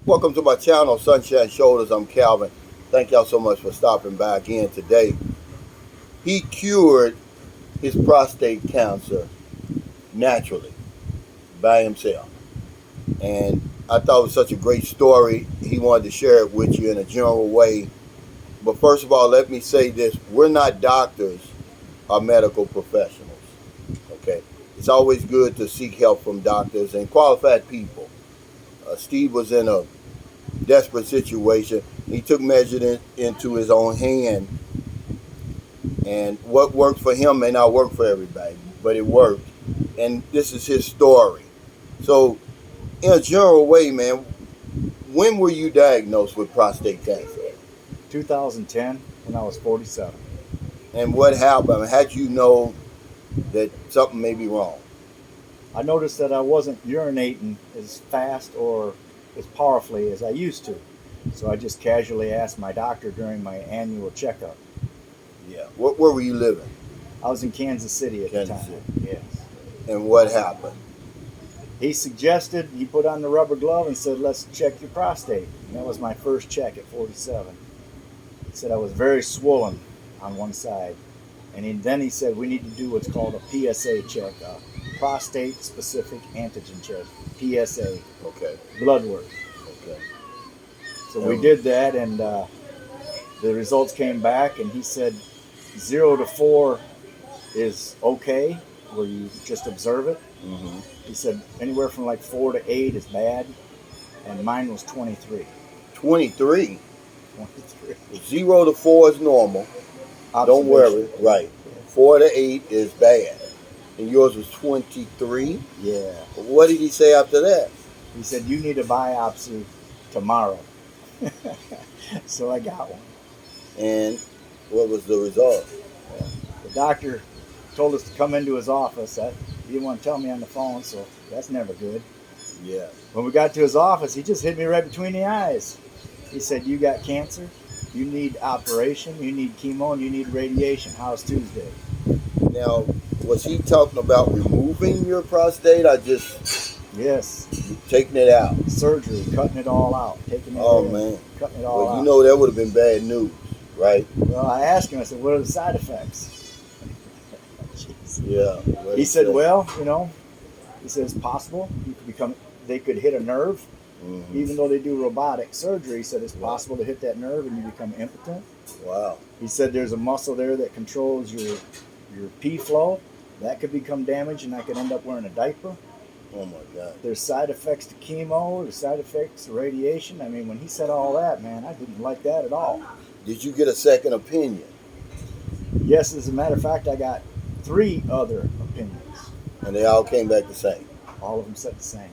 Welcome to my channel, Sunshine Shoulders. I'm Calvin. Thank y'all so much for stopping by again today. He cured his prostate cancer naturally by himself. And I thought it was such a great story. He wanted to share it with you in a general way. But first of all, let me say this. We're not doctors or medical professionals. Okay? It's always good to seek help from doctors and qualified people. Steve was in a desperate situation. He took measures into his own hand, and what worked for him may not work for everybody, but it worked. And this is his story. So, in a general way, man, when were you diagnosed with prostate cancer? 2010 when I was 47. And what happened? How'd you know that something may be wrong? I noticed that I wasn't urinating as fast or as powerfully as I used to. So I just casually asked my doctor during my annual checkup. Yeah. Where were you living? I was in Kansas City at Kansas the time. City. Yes. And what happened? He put on the rubber glove and said, let's check your prostate. And that was my first check at 47. He said I was very swollen on one side. And then he said, we need to do what's called a PSA check, a prostate specific antigen check, PSA. Okay. Blood work. Okay. So we did that, and the results came back, and he said 0 to 4 is okay, where you just observe it. Mm-hmm. He said anywhere from like 4 to 8 is bad, and mine was 23. 23? 23. 0 to 4 is normal. Don't worry. Right. 4 to 8 is bad. And yours was 23? Yeah. What did he say after that? He said, you need a biopsy tomorrow. So I got one. And what was the result? The doctor told us to come into his office. He didn't want to tell me on the phone, so that's never good. Yeah. When we got to his office, he just hit me right between the eyes. He said, you got cancer, you need operation, you need chemo, and you need radiation. How's Tuesday? Now, was he talking about removing your prostate or just Yes. taking it out? Surgery, cutting it all out, taking it Oh, in, man. cutting it all out. Well, you know that would have been bad news, right? Well, I asked him, I said, what are the side effects? Jeez. Yeah. He said, well, he said it's possible they could hit a nerve. Mm-hmm. Even though they do robotic surgery, he said it's possible to hit that nerve and you become impotent. Wow. He said there's a muscle there that controls your pee flow. That could become damaged and I could end up wearing a diaper. Oh, my God. There's side effects to chemo. There's side effects to radiation. I mean, when he said all that, man, I didn't like that at all. Did you get a second opinion? Yes, as a matter of fact, I got 3 other opinions. And they all came back the same? All of them said the same.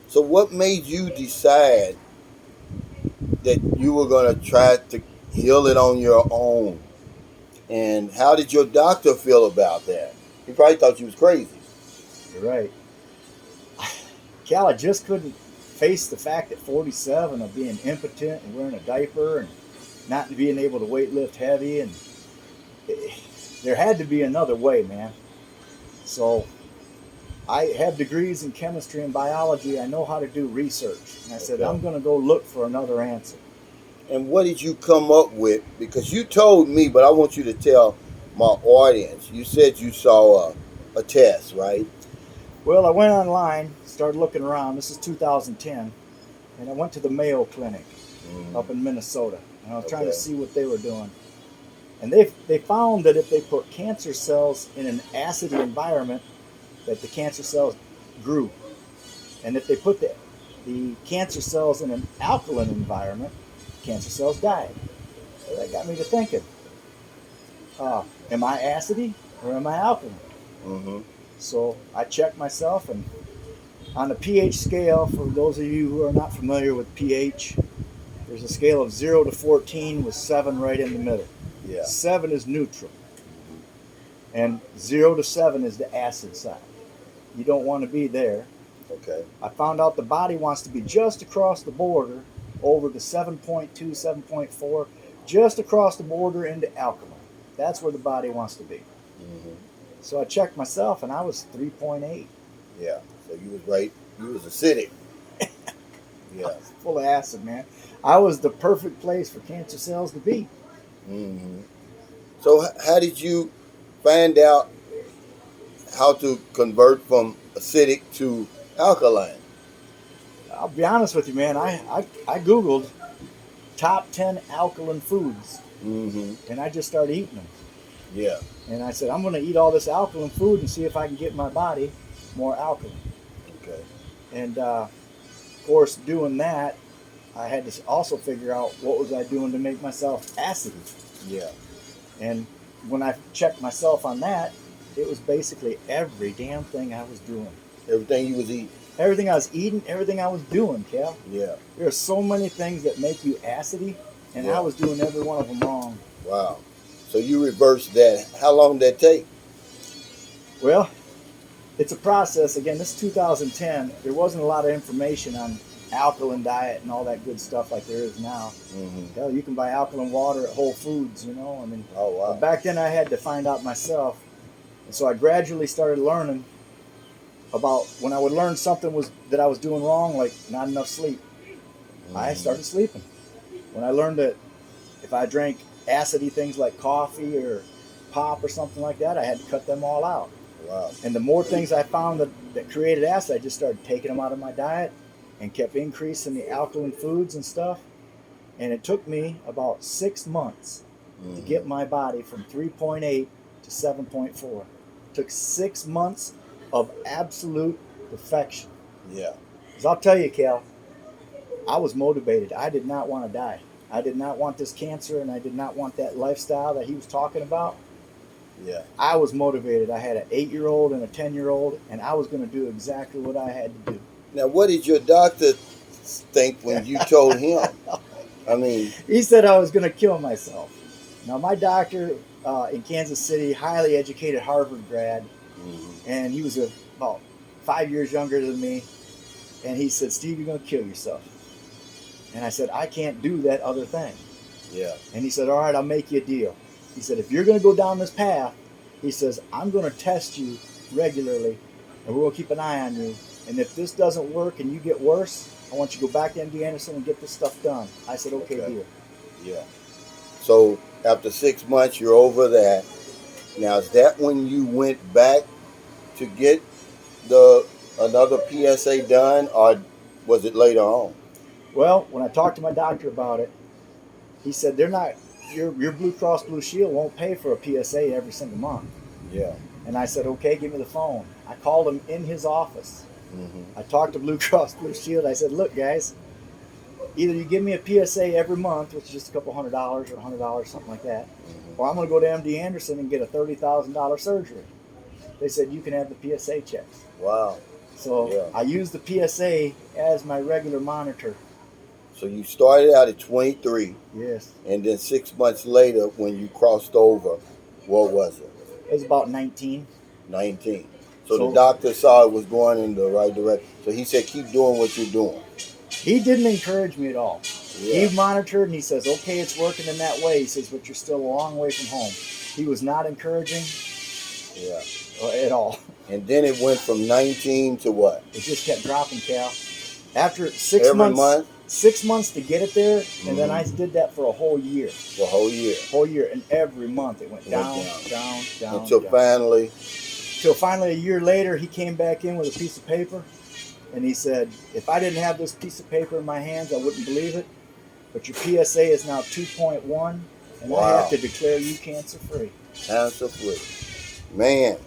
So what made you decide that you were going to try to heal it on your own? And how did your doctor feel about that? He probably thought you was crazy. You're right. Cal, I just couldn't face the fact at 47 of being impotent and wearing a diaper and not being able to weight lift heavy. And there had to be another way, man. So I have degrees in chemistry and biology. I know how to do research. And I said, I'm going to go look for another answer. And what did you come up with? Because you told me, but I want you to tell my audience. You said you saw a test, right? Well, I went online, started looking around. This is 2010. And I went to the Mayo Clinic up in Minnesota. And I was trying to see what they were doing. And they found that if they put cancer cells in an acidy environment, that the cancer cells grew. And if they put the cancer cells in an alkaline environment, cancer cells died. So that got me to thinking, am I acidy or am I alkaline? Mm-hmm. So I checked myself, and on the pH scale, for those of you who are not familiar with pH, there's a scale of 0 to 14 with 7 right in the middle. Yeah. 7 is neutral. And 0 to 7 is the acid side. You don't want to be there. Okay. I found out the body wants to be just across the border over the 7.2, 7.4, just across the border into alkaline. That's where the body wants to be. Mm-hmm. So I checked myself, and I was 3.8. Yeah. So you was right. You was acidic. Yeah. Full of acid, man. I was the perfect place for cancer cells to be. Hmm. So how did you find out how to convert from acidic to alkaline? I'll be honest with you, man. I Googled top 10 alkaline foods, Hmm. and I just started eating them. Yeah. And I said, I'm going to eat all this alkaline food and see if I can get my body more alkaline. Okay. And of course, doing that, I had to also figure out what was I doing to make myself acidy. Yeah. And when I checked myself on that, it was basically every damn thing I was doing. Everything you was eating. Everything I was eating, everything I was doing, Cal. Yeah. There are so many things that make you acidy, and I was doing every one of them wrong. Wow. So you reversed that. How long did that take? Well, it's a process. Again, this is 2010. There wasn't a lot of information on alkaline diet and all that good stuff like there is now. Hmm. Hell, you can buy alkaline water at Whole Foods, you know. I mean, Oh, wow. back then I had to find out myself. And so I gradually started learning about when I would learn something was that I was doing wrong, like not enough sleep. I started sleeping. When I learned that if I drank acidy things like coffee or pop or something like that, I had to cut them all out. Wow. And the more things I found that created acid, I just started taking them out of my diet and kept increasing the alkaline foods and stuff. And it took me about 6 months to get my body from 3.8 to 7.4. It took 6 months of absolute perfection. Yeah. Because I'll tell you, Cal, I was motivated. I did not want to die. I did not want this cancer, and I did not want that lifestyle that he was talking about. Yeah. I was motivated. I had an 8-year-old and a 10-year-old, and I was going to do exactly what I had to do. Now, what did your doctor think when you told him? I mean, he said I was going to kill myself. Now, my doctor in Kansas City, highly educated Harvard grad, and he was about 5 years younger than me, and he said, Steve, you're going to kill yourself. And I said, I can't do that other thing. yeah. And he said, all right, I'll make you a deal. He said, if you're going to go down this path, he says, I'm going to test you regularly, and we're going to keep an eye on you. And if this doesn't work and you get worse, I want you to go back to MD Anderson and get this stuff done. I said, okay. Deal. Yeah. So after 6 months, you're over that. Now, is that when you went back to get another PSA done, or was it later on? Well, when I talked to my doctor about it, he said they're not your Blue Cross Blue Shield won't pay for a PSA every single month. Yeah. And I said, okay, give me the phone. I called him in his office. I talked to Blue Cross Blue Shield. I said, look, guys, either you give me a PSA every month, which is just a couple $100 or $100, something like that, or I'm going to go to MD Anderson and get a $30,000 surgery. They said, you can have the PSA checks. Wow. So I used the PSA as my regular monitor. So you started out at 23. Yes. And then 6 months later, when you crossed over, what was it? It was about 19. 19. So the doctor saw it was going in the right direction. So he said, keep doing what you're doing. He didn't encourage me at all. Yeah. He monitored and he says, okay, it's working in that way. He says, but you're still a long way from home. He was not encouraging at all. And then it went from 19 to what? It just kept dropping, Cal. After 6 Every month? 6 months to get it there, and then I did that for a whole year. For a whole year? Whole year, and every month it went down. Until finally? Until finally a year later, he came back in with a piece of paper, and he said, if I didn't have this piece of paper in my hands, I wouldn't believe it, but your PSA is now 2.1, and I have to declare you cancer-free. Cancer-free. Man.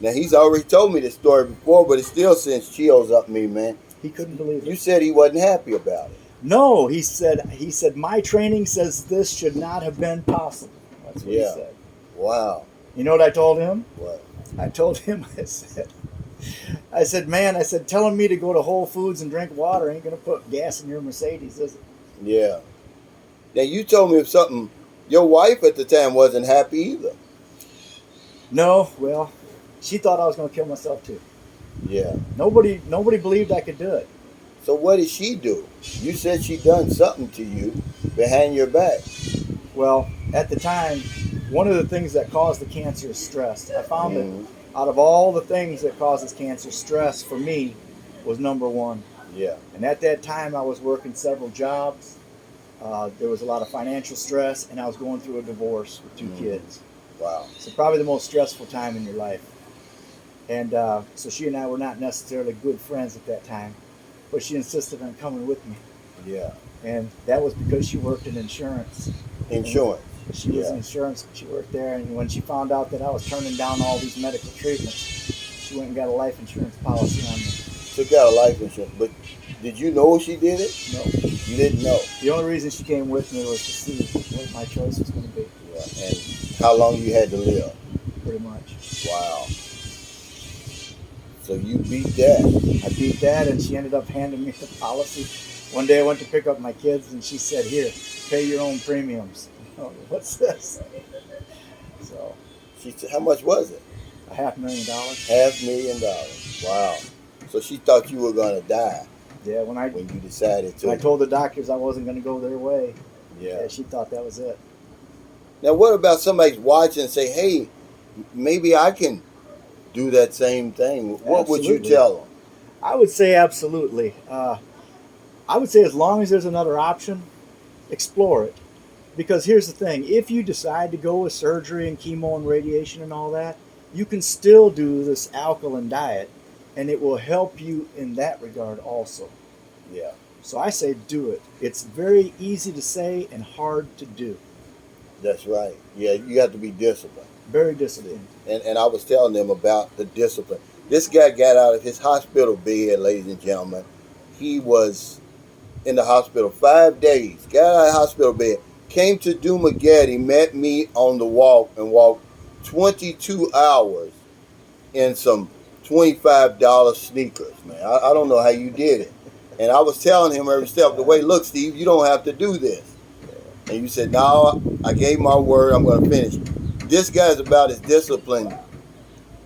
Now, he's already told me this story before, but it still sends chills up me, man. He couldn't believe it. You said he wasn't happy about it. No, he said, my training says this should not have been possible. That's what he said. Wow. You know what I told him? What? I told him, I said, man, telling me to go to Whole Foods and drink water ain't going to put gas in your Mercedes, is it? Yeah. Now, you told me of something. Your wife at the time wasn't happy either. No, well, she thought I was going to kill myself too. Yeah. Nobody believed I could do it. So what did she do? You said she done something to you behind your back. Well, at the time, one of the things that caused the cancer is stress. I found that out of all the things that causes cancer, stress for me was number one. Yeah. And at that time, I was working several jobs. There was a lot of financial stress, and I was going through a divorce with two kids. Wow. So probably the most stressful time in your life. And so she and I were not necessarily good friends at that time, but she insisted on coming with me. Yeah. And that was because she worked in insurance. Insurance. And she was in insurance. She worked there, and when she found out that I was turning down all these medical treatments, she went and got a life insurance policy on me. She got a life insurance, but did you know she did it? No. You didn't know? The only reason she came with me was to see what my choice was going to be. Yeah. And how long you had to live? Pretty much. Wow. So you beat that. I beat that, and she ended up handing me the policy. One day I went to pick up my kids, and she said, "Here, pay your own premiums." Oh, what's this? So, She said, how much was it? $500,000. $500,000. Wow. So she thought you were going to die. Yeah, when you decided to. I told the doctors I wasn't going to go their way. Yeah. She thought that was it. Now, what about somebody's watching and say, hey, maybe I can do that same thing? What would you tell them? I would say absolutely. I would say as long as there's another option, explore it. Because here's the thing. If you decide to go with surgery and chemo and radiation and all that, you can still do this alkaline diet, and it will help you in that regard also. Yeah. So I say do it. It's very easy to say and hard to do. That's right. Yeah, you have to be disciplined. Very disciplined. And I was telling them about the discipline. This guy got out of his hospital bed, ladies and gentlemen. He was in the hospital 5 days. Got out of the hospital bed. Came to Dumageddon, met me on the walk, and walked 22 hours in some $25 sneakers, man. I don't know how you did it. And I was telling him every step of the way, look, Steve, you don't have to do this. And you said, no, I gave my word, I'm going to finish. This guy's about as disciplined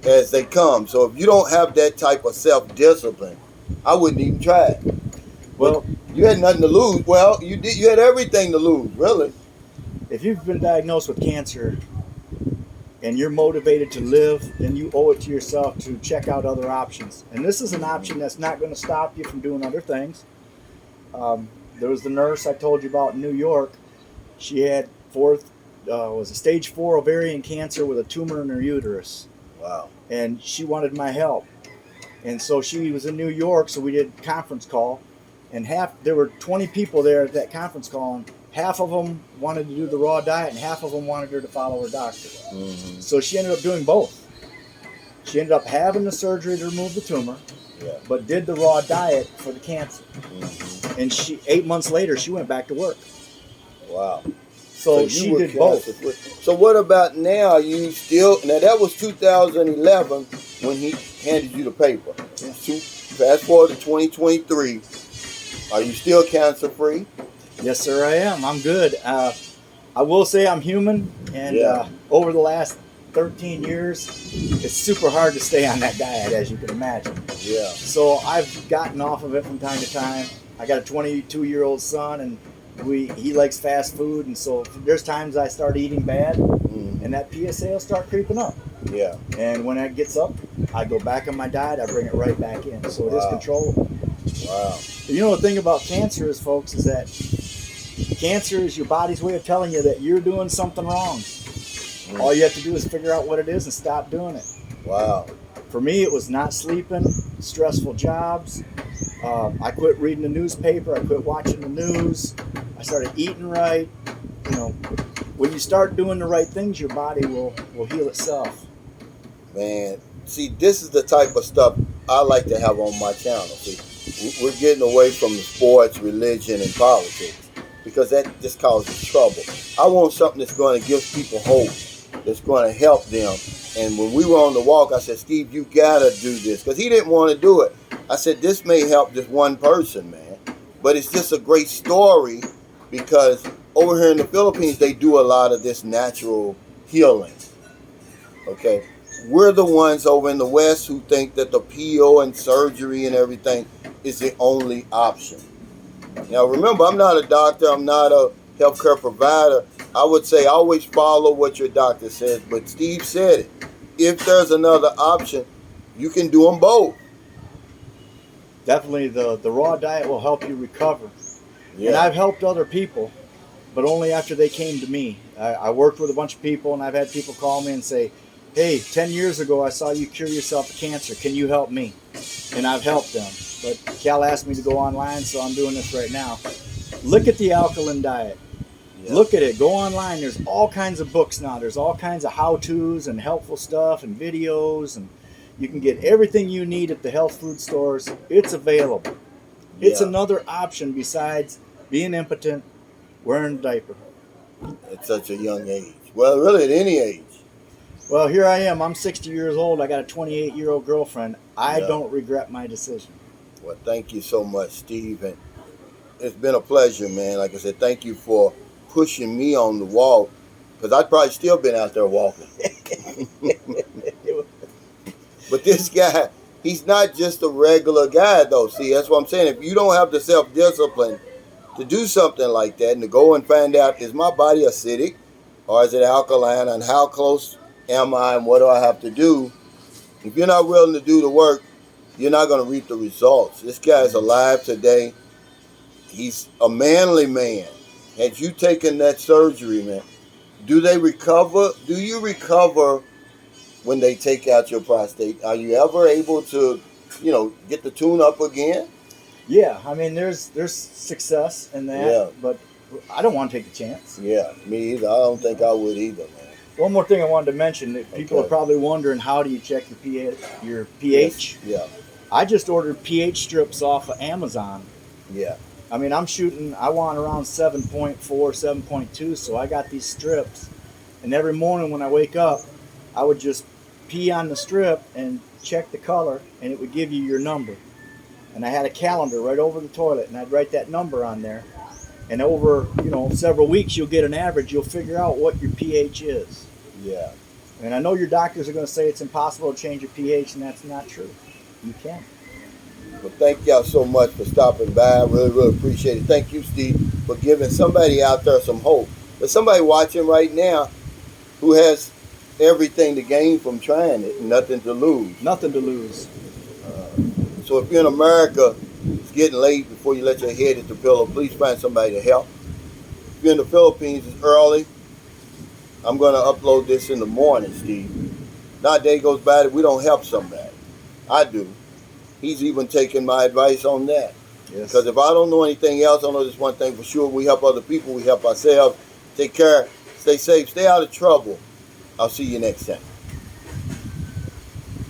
as they come. So if you don't have that type of self-discipline, I wouldn't even try it. Well, you had nothing to lose. Well, you did. You had everything to lose, really. If you've been diagnosed with cancer and you're motivated to live, then you owe it to yourself to check out other options. And this is an option that's not going to stop you from doing other things. There was the nurse I told you about in New York. She had was a stage 4 ovarian cancer with a tumor in her uterus. Wow. And she wanted my help. And so she was in New York, so we did a conference call. And there were 20 people there at that conference call, and half of them wanted to do the raw diet, and half of them wanted her to follow her doctor. Mm-hmm. So she ended up doing both. She ended up having the surgery to remove the tumor, but did the raw diet for the cancer. Mm-hmm. And 8 months later, she went back to work. Wow. So she did both. So what about now? You still, now that was 2011 when he handed you the paper. Fast forward to 2023. Are you still cancer free? Yes, sir, I am. I'm good. I will say I'm human, and over the last 13 years, it's super hard to stay on that diet, as you can imagine. Yeah. So I've gotten off of it from time to time. I got a 22-year-old son, and he likes fast food, and so there's times I start eating bad, and that PSA will start creeping up. Yeah. And when that gets up, I go back on my diet. I bring it right back in. So it is controllable. Wow. You know, the thing about cancer is, folks, is that cancer is your body's way of telling you that you're doing something wrong. All you have to do is figure out what it is and stop doing it. Wow. For me, it was not sleeping, stressful jobs. I quit reading the newspaper. I quit watching the news. I started eating right. You know, when you start doing the right things, your body will heal itself. Man, see, this is the type of stuff I like to have on my channel. See, we're getting away from the sports, religion, and politics because that just causes trouble. I want something that's going to give people hope, that's going to help them. And when we were on the walk, I said, Steve, you got to do this, because he didn't want to do it. I said, this may help just one person, man. But it's just a great story because over here in the Philippines, they do a lot of this natural healing. Okay? We're the ones over in the West who think that the PO and surgery and everything is the only option. Now, remember, I'm not a doctor. I'm not a healthcare provider. I would say always follow what your doctor says. But Steve said it. If there's another option, you can do them both. definitely the raw diet will help you recover. Yeah. And I've helped other people, but only after they came to me. I worked with a bunch of people, and I've had people call me and say, hey, 10 years ago I saw you cure yourself of cancer. Can you help me? And I've helped them. But Cal asked me to go online, so I'm doing this right now. Look at the alkaline diet. Yeah. Look at it. Go online. There's all kinds of books now. There's all kinds of how-tos and helpful stuff and videos, and you can get everything you need at the health food stores. It's available. It's Yeah. another option besides being impotent, wearing a diaper. At such a young age. Well, really at any age. Well, here I am. I'm 60 years old. I got a 28-year-old girlfriend. I Yeah. don't regret my decision. Well, thank you so much, Steve. And it's been a pleasure, man. Like I said, thank you for pushing me on the wall, because I'd probably still been out there walking. But this guy, he's not just a regular guy, though. See, that's what I'm saying. If you don't have the self-discipline to do something like that and to go and find out, is my body acidic or is it alkaline, and how close am I and what do I have to do? If you're not willing to do the work, you're not going to reap the results. This guy is alive today. He's a manly man. Had you taken that surgery, man, do they recover? Do you recover when they take out your prostate? Are you ever able to, get the tune up again? Yeah, I mean, there's success in that, Yeah. but I don't want to take a chance. Yeah, me either. I don't think I would either, man. One more thing I wanted to mention that people Okay. are probably wondering, how do you check your pH? Yeah, I just ordered pH strips off of Amazon. yeah. I mean, I want around 7.4, 7.2, so I got these strips. And every morning when I wake up, I would just pee on the strip and check the color, and it would give you your number. And I had a calendar right over the toilet, and I'd write that number on there. And over, several weeks, you'll get an average. You'll figure out what your pH is. Yeah. And I know your doctors are going to say it's impossible to change your pH, and that's not true. You can. Well, thank y'all so much for stopping by. I really, really appreciate it. Thank you, Steve, for giving somebody out there some hope. There's somebody watching right now who has everything to gain from trying it and nothing to lose. Nothing to lose. So if you're in America, it's getting late before you let your head hit the pillow, please find somebody to help. If you're in the Philippines, it's early. I'm going to upload this in the morning, Steve. Not a day goes by that we don't help somebody. I do. He's even taking my advice on that. Yes. Because if I don't know anything else, I know this one thing for sure. We help other people. We help ourselves. Take care. Stay safe. Stay out of trouble. I'll see you next time.